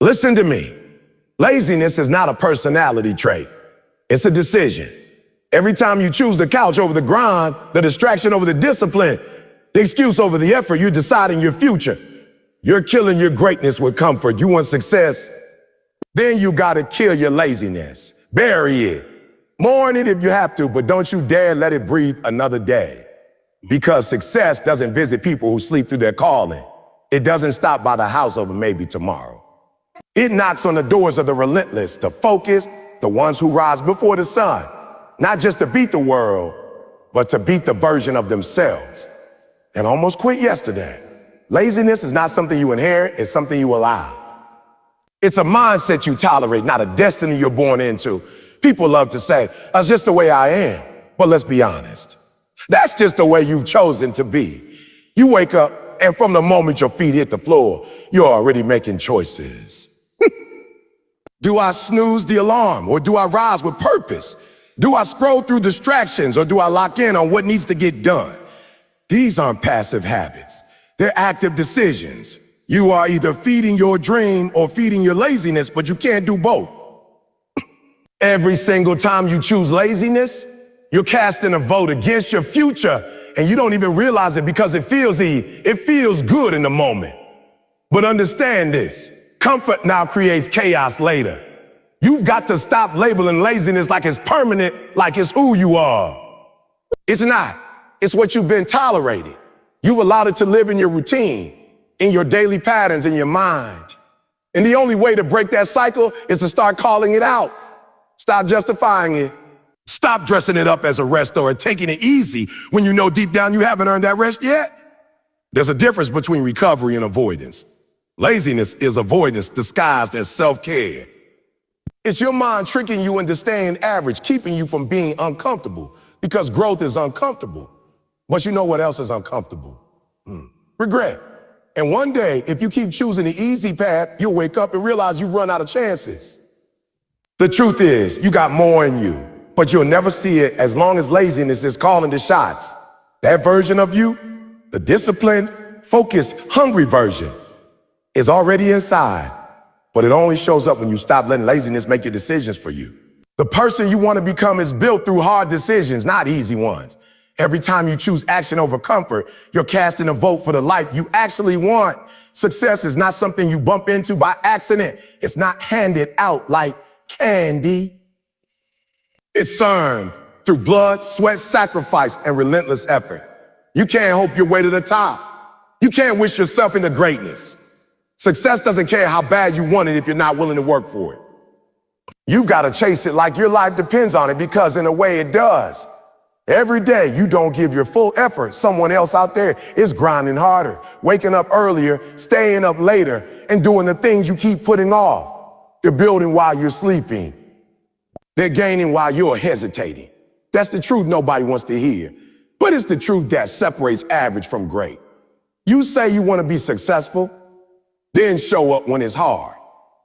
Listen to me. Laziness is not a personality trait. It's a decision. Every time you choose the couch over the grind, the distraction over the discipline, the excuse over the effort, you're deciding your future. You're killing your greatness with comfort. You want success? Then you gotta kill your laziness. Bury it. Mourn it if you have to, but don't you dare let it breathe another day. Because success doesn't visit people who sleep through their calling. It doesn't stop by the house of a maybe tomorrow. It knocks on the doors of the relentless, the focused, the ones who rise before the sun. Not just to beat the world, but to beat the version of themselves. And almost quit yesterday. Laziness is not something you inherit, it's something you allow. It's a mindset you tolerate, not a destiny you're born into. People love to say, that's just the way I am. But let's be honest. That's just the way you've chosen to be. You wake up, and from the moment your feet hit the floor, you're already making choices. Do I snooze the alarm, or do I rise with purpose? Do I scroll through distractions, or do I lock in on what needs to get done? These aren't passive habits. They're active decisions. You are either feeding your dream or feeding your laziness, but you can't do both. Every single time you choose laziness, you're casting a vote against your future, and you don't even realize it because it feels good in the moment. But understand this. Comfort now creates chaos later. You've got to stop labeling laziness like it's permanent, like it's who you are. It's not. It's what you've been tolerating. You've allowed it to live in your routine, in your daily patterns, in your mind. And the only way to break that cycle is to start calling it out. Stop justifying it. Stop dressing it up as a rest or taking it easy when you know deep down you haven't earned that rest yet. There's a difference between recovery and avoidance. Laziness is avoidance disguised as self-care. It's your mind tricking you into staying average, keeping you from being uncomfortable, because growth is uncomfortable. But you know what else is uncomfortable? Regret. And one day, if you keep choosing the easy path, you'll wake up and realize you've run out of chances. The truth is, you got more in you, but you'll never see it as long as laziness is calling the shots. That version of you, the disciplined, focused, hungry version, is already inside, but it only shows up when you stop letting laziness make your decisions for you. The person you want to become is built through hard decisions, not easy ones. Every time you choose action over comfort, you're casting a vote for the life you actually want. Success is not something you bump into by accident. It's not handed out like candy. It's earned through blood, sweat, sacrifice, and relentless effort. You can't hope your way to the top. You can't wish yourself into greatness. Success doesn't care how bad you want it if you're not willing to work for it. You've got to chase it like your life depends on it, because in a way it does. Every day you don't give your full effort, someone else out there is grinding harder, waking up earlier, staying up later, and doing the things you keep putting off. They're building while you're sleeping. They're gaining while you're hesitating. That's the truth nobody wants to hear, but it's the truth that separates average from great. You say you want to be successful, then show up when it's hard.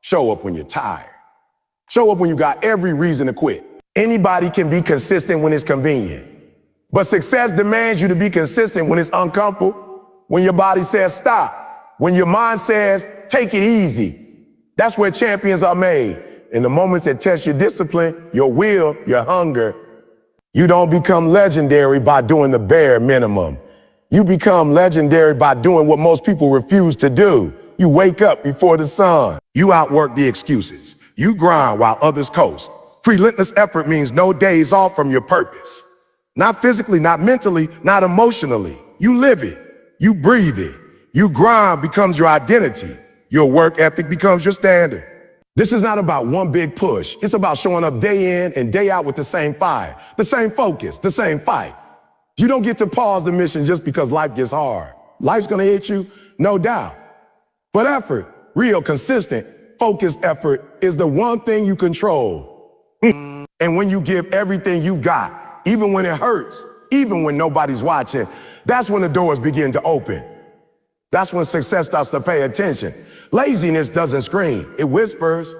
Show up when you're tired. Show up when you got every reason to quit. Anybody can be consistent when it's convenient, but success demands you to be consistent when it's uncomfortable, when your body says stop, when your mind says take it easy. That's where champions are made. In the moments that test your discipline, your will, your hunger. You don't become legendary by doing the bare minimum. You become legendary by doing what most people refuse to do. You wake up before the sun. You outwork the excuses. You grind while others coast. Relentless effort means no days off from your purpose. Not physically, not mentally, not emotionally. You live it. You breathe it. You grind becomes your identity. Your work ethic becomes your standard. This is not about one big push. It's about showing up day in and day out with the same fire, the same focus, the same fight. You don't get to pause the mission just because life gets hard. Life's gonna hit you, no doubt. But effort, real, consistent, focused effort is the one thing you control. And when you give everything you got, even when it hurts, even when nobody's watching, that's when the doors begin to open. That's when success starts to pay attention. Laziness doesn't scream, it whispers.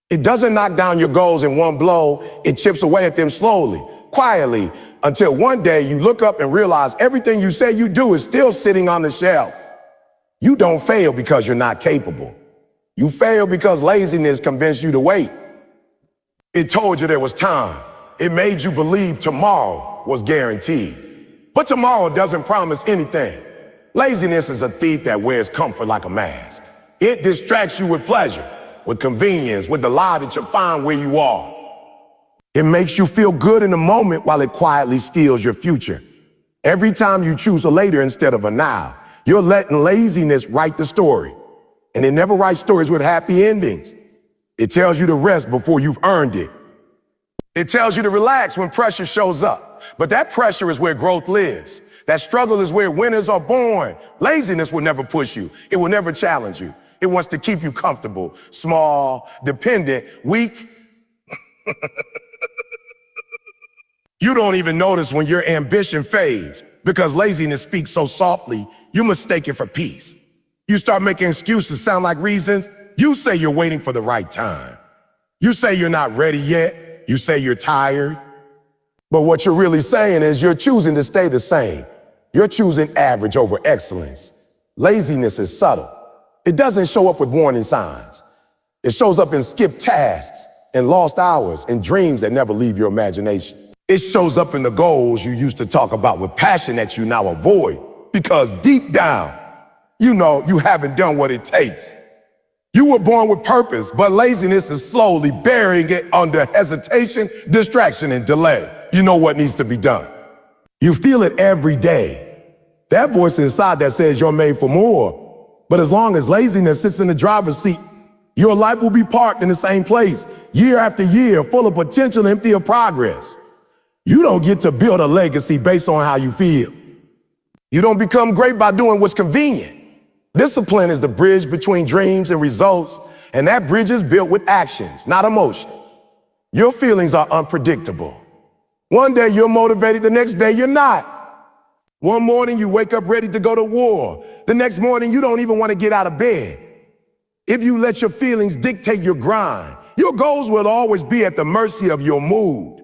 It doesn't knock down your goals in one blow, it chips away at them slowly, quietly, until one day you look up and realize everything you say you do is still sitting on the shelf. You don't fail because you're not capable. You failed because laziness convinced you to wait. It told you there was time. It made you believe tomorrow was guaranteed. But tomorrow doesn't promise anything. Laziness is a thief that wears comfort like a mask. It distracts you with pleasure, with convenience, with the lie that you're fine where you are. It makes you feel good in the moment while it quietly steals your future. Every time you choose a later instead of a now, you're letting laziness write the story. And it never writes stories with happy endings. It tells you to rest before you've earned it. It tells you to relax when pressure shows up. But that pressure is where growth lives. That struggle is where winners are born. Laziness will never push you. It will never challenge you. It wants to keep you comfortable, small, dependent, weak. You don't even notice when your ambition fades because laziness speaks so softly, you mistake it for peace. You start making excuses sound like reasons. You say you're waiting for the right time. You say you're not ready yet. You say you're tired. But what you're really saying is you're choosing to stay the same. You're choosing average over excellence. Laziness is subtle. It doesn't show up with warning signs. It shows up in skipped tasks, in lost hours, in dreams that never leave your imagination. It shows up in the goals you used to talk about with passion that you now avoid because deep down, you know you haven't done what it takes. You were born with purpose, but laziness is slowly burying it under hesitation, distraction, and delay. You know what needs to be done. You feel it every day. That voice inside that says you're made for more. But as long as laziness sits in the driver's seat, your life will be parked in the same place, year after year, full of potential, empty of progress. You don't get to build a legacy based on how you feel. You don't become great by doing what's convenient. Discipline is the bridge between dreams and results, and that bridge is built with actions, not emotion. Your feelings are unpredictable. One day you're motivated, the next day you're not. One morning you wake up ready to go to war. The next morning you don't even want to get out of bed. If you let your feelings dictate your grind, your goals will always be at the mercy of your mood.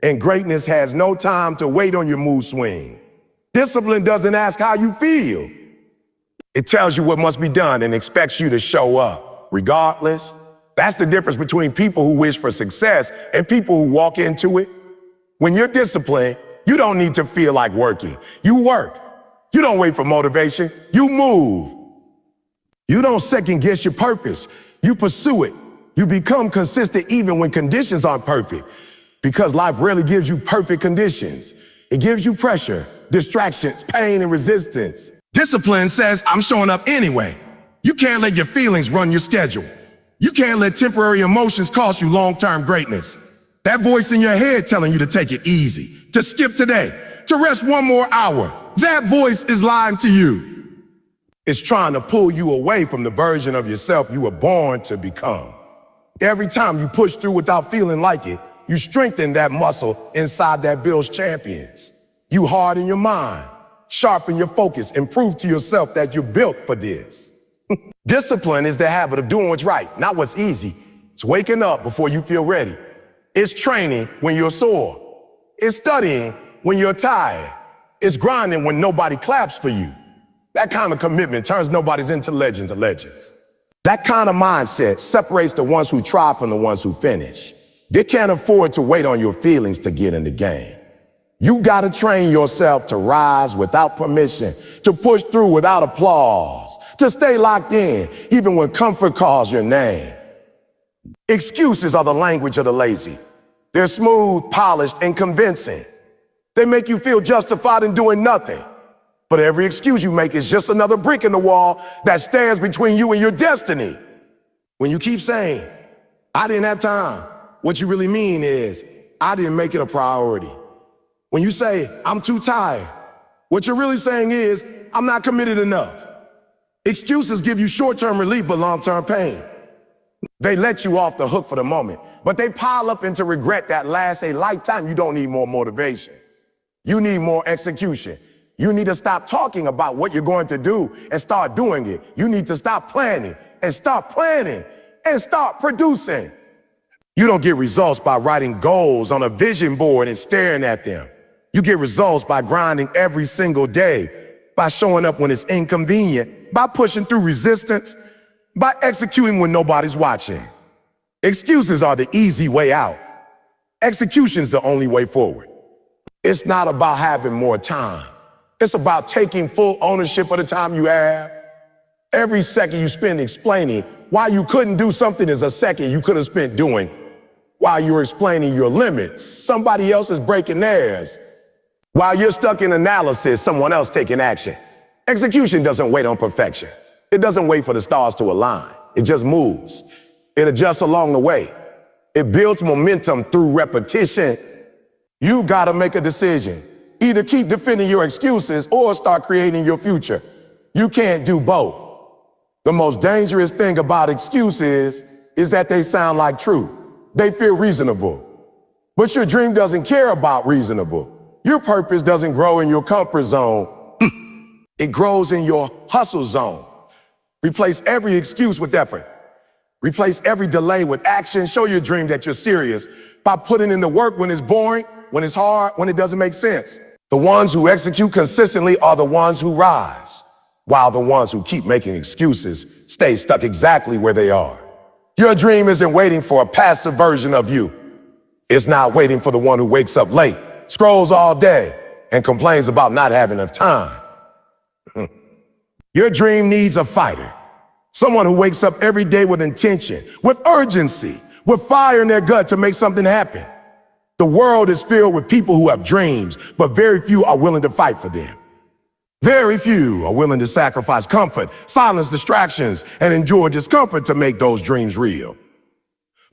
And greatness has no time to wait on your mood swing. Discipline doesn't ask how you feel. It tells you what must be done and expects you to show up, regardless. That's the difference between people who wish for success and people who walk into it. When you're disciplined, you don't need to feel like working. You work. You don't wait for motivation. You move. You don't second guess your purpose. You pursue it. You become consistent even when conditions aren't perfect. Because life rarely gives you perfect conditions. It gives you pressure, distractions, pain, and resistance. Discipline says, I'm showing up anyway. You can't let your feelings run your schedule. You can't let temporary emotions cost you long-term greatness. That voice in your head telling you to take it easy, to skip today, to rest one more hour. That voice is lying to you. It's trying to pull you away from the version of yourself you were born to become. Every time you push through without feeling like it, you strengthen that muscle inside that builds champions. You harden your mind, sharpen your focus, and prove to yourself that you're built for this. Discipline is the habit of doing what's right, not what's easy. It's waking up before you feel ready. It's training when you're sore. It's studying when you're tired. It's grinding when nobody claps for you. That kind of commitment turns nobody's intellect into legends. That kind of mindset separates the ones who try from the ones who finish. They can't afford to wait on your feelings to get in the game. You gotta train yourself to rise without permission, to push through without applause, to stay locked in even when comfort calls your name. Excuses are the language of the lazy. They're smooth, polished, and convincing. They make you feel justified in doing nothing. But every excuse you make is just another brick in the wall that stands between you and your destiny. When you keep saying, I didn't have time, what you really mean is, I didn't make it a priority. When you say, I'm too tired, what you're really saying is, I'm not committed enough. Excuses give you short-term relief but long-term pain. They let you off the hook for the moment, but they pile up into regret that lasts a lifetime. You don't need more motivation. You need more execution. You need to stop talking about what you're going to do and start doing it. You need to stop planning and start planning and start producing. You don't get results by writing goals on a vision board and staring at them. You get results by grinding every single day, by showing up when it's inconvenient, by pushing through resistance, By executing when nobody's watching. Excuses are the easy way out. Execution's the only way forward. It's not about having more time. It's about taking full ownership of the time you have. Every second you spend explaining why you couldn't do something is a second you could have spent doing while you're explaining your limits. Somebody else is breaking theirs. While you're stuck in analysis, someone else taking action. Execution doesn't wait on perfection. It doesn't wait for the stars to align. It just moves. It adjusts along the way. It builds momentum through repetition. You gotta make a decision. Either keep defending your excuses or start creating your future. You can't do both. The most dangerous thing about excuses is that they sound like truth. They feel reasonable. But your dream doesn't care about reasonable. Your purpose doesn't grow in your comfort zone. It grows in your hustle zone. Replace every excuse with effort. Replace every delay with action. Show your dream that you're serious by putting in the work when it's boring, when it's hard, when it doesn't make sense. The ones who execute consistently are the ones who rise, while the ones who keep making excuses stay stuck exactly where they are. Your dream isn't waiting for a passive version of you. It's not waiting for the one who wakes up late, scrolls all day, and complains about not having enough time. Your dream needs a fighter. Someone who wakes up every day with intention, with urgency, with fire in their gut to make something happen. The world is filled with people who have dreams, but very few are willing to fight for them. Very few are willing to sacrifice comfort, silence distractions, and endure discomfort to make those dreams real.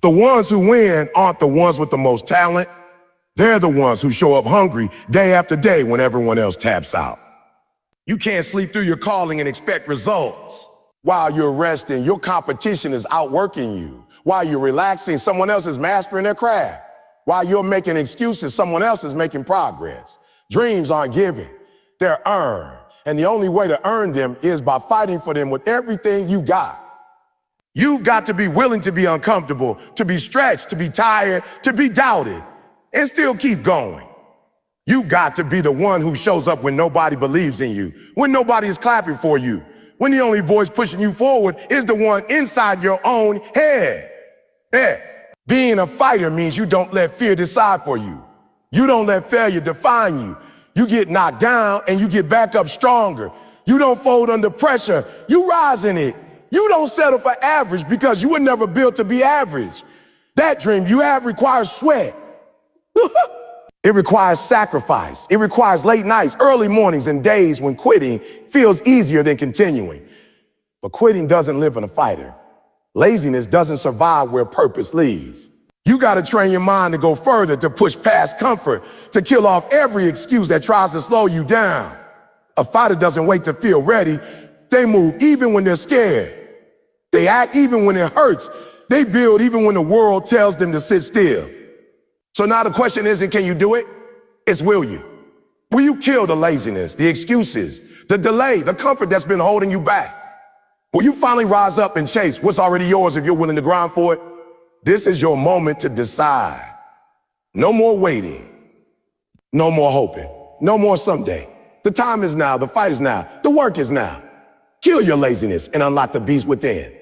The ones who win aren't the ones with the most talent. They're the ones who show up hungry day after day when everyone else taps out. You can't sleep through your calling and expect results. While you're resting, your competition is outworking you. While you're relaxing, someone else is mastering their craft. While you're making excuses, someone else is making progress. Dreams aren't given, they're earned. And the only way to earn them is by fighting for them with everything you got. You've got to be willing to be uncomfortable, to be stretched, to be tired, to be doubted, and still keep going. You got to be the one who shows up when nobody believes in you, when nobody is clapping for you, when the only voice pushing you forward is the one inside your own head. Yeah. Being a fighter means you don't let fear decide for you. You don't let failure define you. You get knocked down and you get back up stronger. You don't fold under pressure. You rise in it. You don't settle for average because you were never built to be average. That dream you have requires sweat. It requires sacrifice. It requires late nights, early mornings, and days when quitting feels easier than continuing. But quitting doesn't live in a fighter. Laziness doesn't survive where purpose leads. You got to train your mind to go further, to push past comfort, to kill off every excuse that tries to slow you down. A fighter doesn't wait to feel ready. They move even when they're scared. They act even when it hurts. They build even when the world tells them to sit still. So now the question isn't, can you do it? It's, will you? Will you kill the laziness, the excuses, the delay, the comfort that's been holding you back? Will you finally rise up and chase what's already yours if you're willing to grind for it? This is your moment to decide. No more waiting. No more hoping. No more someday. The time is now. The fight is now. The work is now. Kill your laziness and unlock the beast within.